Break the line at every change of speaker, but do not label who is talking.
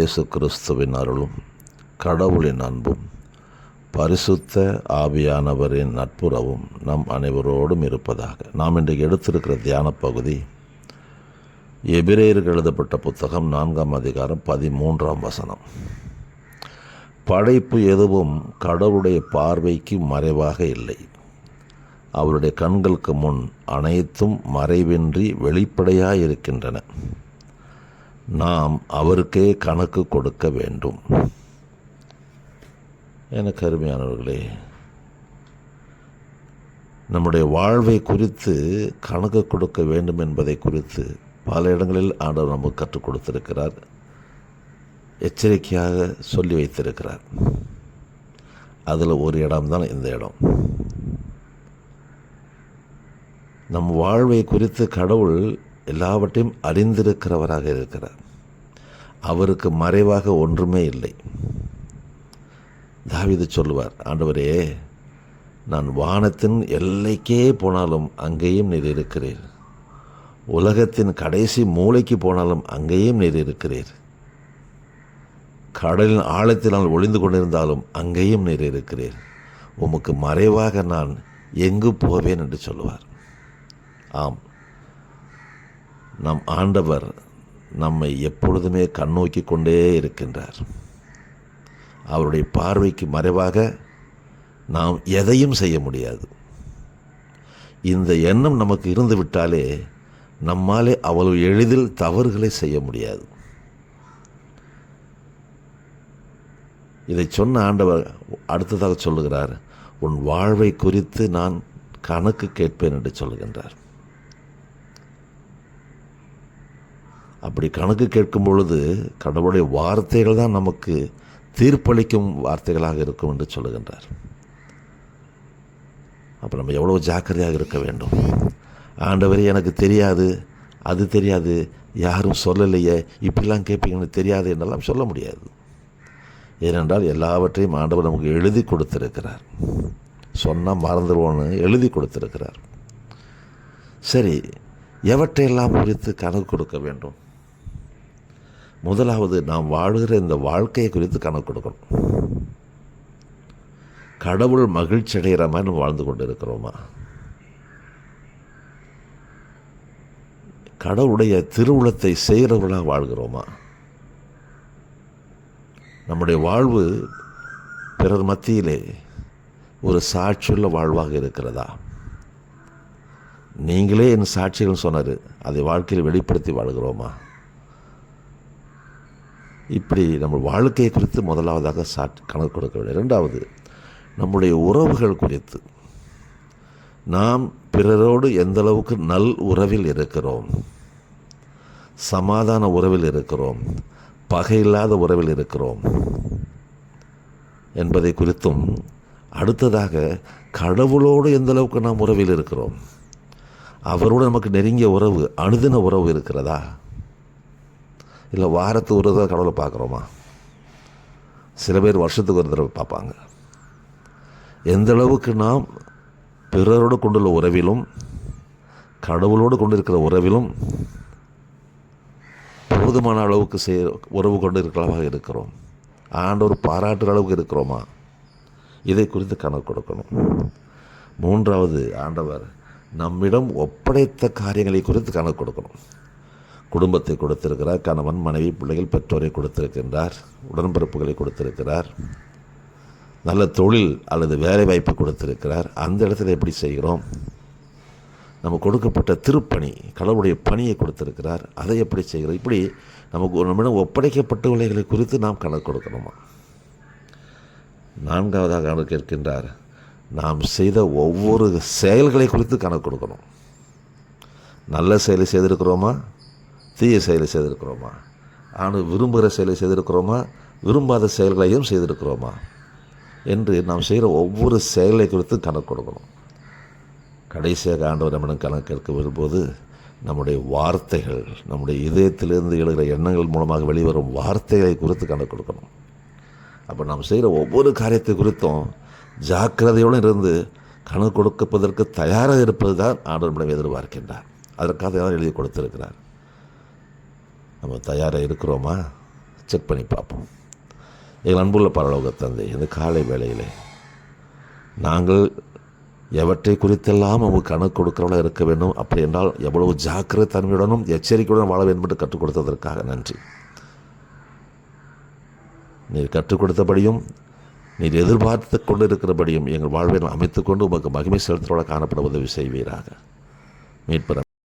இயேசு கிறிஸ்துவின் அருளும் கடவுளின் அன்பும் பரிசுத்த ஆவியானவரின் நட்புறவும் நம் அனைவரோடும் இருப்பதாக. நாம் இன்றைக்கு எடுத்திருக்கிற தியான பகுதி எபிரேயருக்கு எழுதப்பட்ட புத்தகம் 4ஆம் அதிகாரம் 13ஆம் வசனம். படைப்பு எதுவும் கடவுளுடைய பார்வைக்கு மறைவாக இல்லை. அவருடைய கண்களுக்கு முன் அனைத்தும் மறைவின்றி வெளிப்படையாக இருக்கின்றன. நாம் அவருக்கே கணக்கு கொடுக்க வேண்டும். எனக்கு அருமையானவர்களே, நம்முடைய வாழ்வை குறித்து கணக்கு கொடுக்க வேண்டும் என்பதை குறித்து பல இடங்களில் ஆண்டவர் நமக்கு கற்றுக் கொடுத்திருக்கிறார், எச்சரிக்கையாக சொல்லி வைத்திருக்கிறார். அதில் ஒரு இடம்தான் இந்த இடம். நம் வாழ்வை குறித்து கடவுள் எல்லாவற்றையும் அறிந்திருக்கிறவராக இருக்கிறார். அவருக்கு மறைவாக ஒன்றுமே இல்லை. தாவீது சொல்லுவார், ஆண்டவரே, நான் வானத்தின் எல்லைக்கே போனாலும் அங்கேயும் நீர் இருக்கிறீர், உலகத்தின் கடைசி மூளைக்கு போனாலும் அங்கேயும் நீர் இருக்கிறீர், கடலின் ஆழத்தில் நான் ஒளிந்து கொண்டிருந்தாலும் அங்கேயும் நீர் இருக்கிறீர், உமக்கு மறைவாக நான் எங்கு போவேன் என்று சொல்லுவார். ஆம், நம் ஆண்டவர் நம்மை எப்பொழுதுமே கண்ணோக்கி கொண்டே இருக்கின்றார். அவருடைய பார்வைக்கு மறைவாக நாம் எதையும் செய்ய முடியாது. இந்த எண்ணம் நமக்கு இருந்து விட்டாலே நம்மாலே அவ்வளவு எளிதில் தவறுகளை செய்ய முடியாது. இதை சொன்ன ஆண்டவர் அடுத்ததாக சொல்லுகிறார், உன் வாழ்வை குறித்து நான் கணக்கு கேட்பேன் என்று சொல்லுகின்றார். அப்படி கணக்கு கேட்கும் பொழுது கடவுளுடைய வார்த்தைகள் தான் நமக்கு தீர்ப்பளிக்கும் வார்த்தைகளாக இருக்கும் என்று சொல்லுகின்றார். அப்போ நம்ம எவ்வளோ ஜாக்கிரதையாக இருக்க வேண்டும். ஆண்டவரே, எனக்கு தெரியாது, அது தெரியாது, யாரும் சொல்லலையே, இப்படிலாம் கேட்பீங்கன்னு தெரியாது என்றெல்லாம் சொல்ல முடியாது. ஏனென்றால் எல்லாவற்றையும் ஆண்டவர் நமக்கு எழுதி கொடுத்திருக்கிறார். சொன்னால் மறந்துடுவோன்னு எழுதி கொடுத்திருக்கிறார். சரி, எவற்றையெல்லாம் குறித்து கணக்கு கொடுக்க வேண்டும்? முதலாவது, நாம் வாழ்கிற இந்த வாழ்க்கையை குறித்து கணக்கு கொடுக்கணும். கடவுள் மகிழ்ச்சி அடைகிற மாதிரி நம்ம வாழ்ந்து கொண்டு இருக்கிறோமா? கடவுளுடைய திருவுளத்தை செய்கிறவர்களாக வாழ்கிறோமா? நம்முடைய வாழ்வு பிறர் மத்தியிலே ஒரு சாட்சியுள்ள வாழ்வாக இருக்கிறதா? நீங்களே என் சாட்சிகள் சொன்னார், அதை வாழ்க்கையில் வெளிப்படுத்தி வாழ்கிறோமா? இப்படி நம்ம வாழ்க்கையை குறித்து முதலாவதாக கணக்கு கொடுக்க வேண்டும். இரண்டாவது, நம்முடைய உறவுகள் குறித்து நாம் பிறரோடு எந்த அளவுக்கு நல் உறவில் இருக்கிறோம், சமாதான உறவில் இருக்கிறோம், பகையில்லாத உறவில் இருக்கிறோம் என்பதை குறித்தும், அடுத்ததாக கடவுளோடு எந்த அளவுக்கு நாம் உறவில் இருக்கிறோம், அவரோடு நமக்கு நெருங்கிய உறவு, அனுதின உறவு இருக்கிறதா? இல்லை வாரத்துக்கு ஒரு தடவை கடவுளை பார்க்குறோமா? சில பேர் வருஷத்துக்கு ஒரு தடவை பார்ப்பாங்க. எந்த அளவுக்கு நாம் பிறரோடு கொண்டுள்ள உறவிலும் கடவுளோடு கொண்டிருக்கிற உறவிலும் போதுமான அளவுக்கு உறவு கொண்டு இருக்கிறவங்க இருக்கிறோம், ஆண்டவர் பாராட்டுற அளவுக்கு இருக்கிறோமா? இதை குறித்து கணக்கு கொடுக்கணும். மூன்றாவது, ஆண்டவர் நம்மிடம் ஒப்படைத்த காரியங்களை குறித்து கணக்கு கொடுக்கணும். குடும்பத்தை கொடுத்திருக்கிறார், கணவன் மனைவி பிள்ளைகள் பெற்றோரை கொடுத்திருக்கின்றார், உடன்பிறப்புகளை கொடுத்திருக்கிறார், நல்ல தொழில் அல்லது வேலை வாய்ப்பு கொடுத்திருக்கிறார். அந்த இடத்துல எப்படி செய்கிறோம்? நம்ம கொடுக்கப்பட்ட திருப்பணி, கடவுளுடைய பணியை கொடுத்திருக்கிறார், அதை எப்படி செய்கிறோம்? இப்படி நமக்கு நம்மிடம் ஒப்படைக்கப்பட்டவர்களை குறித்து நாம் கணக்கு கொடுக்கணுமா? நான்காவதாக அவர் கேட்கின்றார், நாம் செய்த ஒவ்வொரு செயல்களை குறித்து கணக்கு கொடுக்கணும். நல்ல செயலை செய்திருக்கிறோமா, தீய செயலை செய்திருக்கிறோமா, ஆனால் விரும்புகிற செயலை செய்திருக்கிறோமா, விரும்பாத செயல்களையும் செய்திருக்கிறோமா என்று நாம் செய்கிற ஒவ்வொரு செயலை குறித்து கணக்கு கொடுக்கணும். கடைசியாக ஆண்டவர் நம்மிடம் கணக்கு கேட்க வரும்போது நம்முடைய வார்த்தைகள், நம்முடைய இதயத்திலிருந்து எழுகிற எண்ணங்கள் மூலமாக வெளிவரும் வார்த்தைகளை குறித்து கணக்கு கொடுக்கணும். அப்போ நாம் செய்கிற ஒவ்வொரு காரியத்தை குறித்தும் ஜாக்கிரதையோடு இருந்து கணக்கு கொடுப்பதற்கு தயாராக இருப்பது தான் ஆண்டவர் நம்மிடம் எதிர்பார்க்கின்றார். அதற்காக தான் எழுதி கொடுத்திருக்கிறார். நம்ம தயாராக இருக்கிறோமா? செக் பண்ணி பார்ப்போம். எங்கள் அன்புள்ள பரலோக தந்தை, இந்த காலை வேளையிலே நாங்கள் எவற்றை குறித்தெல்லாம் உங்களுக்கு கணக்கு கொடுக்கிறவளாக இருக்க வேண்டும், அப்படி என்றால் எவ்வளவு ஜாக்கிரதை தன்மையுடனும் எச்சரிக்கையுடன் வாழ வேண்டும் என்று கற்றுக் கொடுத்ததற்காக நன்றி. நீர் கற்றுக் கொடுத்தபடியும் நீர் எதிர்பார்த்து கொண்டு இருக்கிறபடியும் எங்கள் வாழ்வை அமைத்துக்கொண்டு உமக்கு மகிமை செலுத்துவதாக காணப்பட உதவி செய்வீராக. மீட்பர்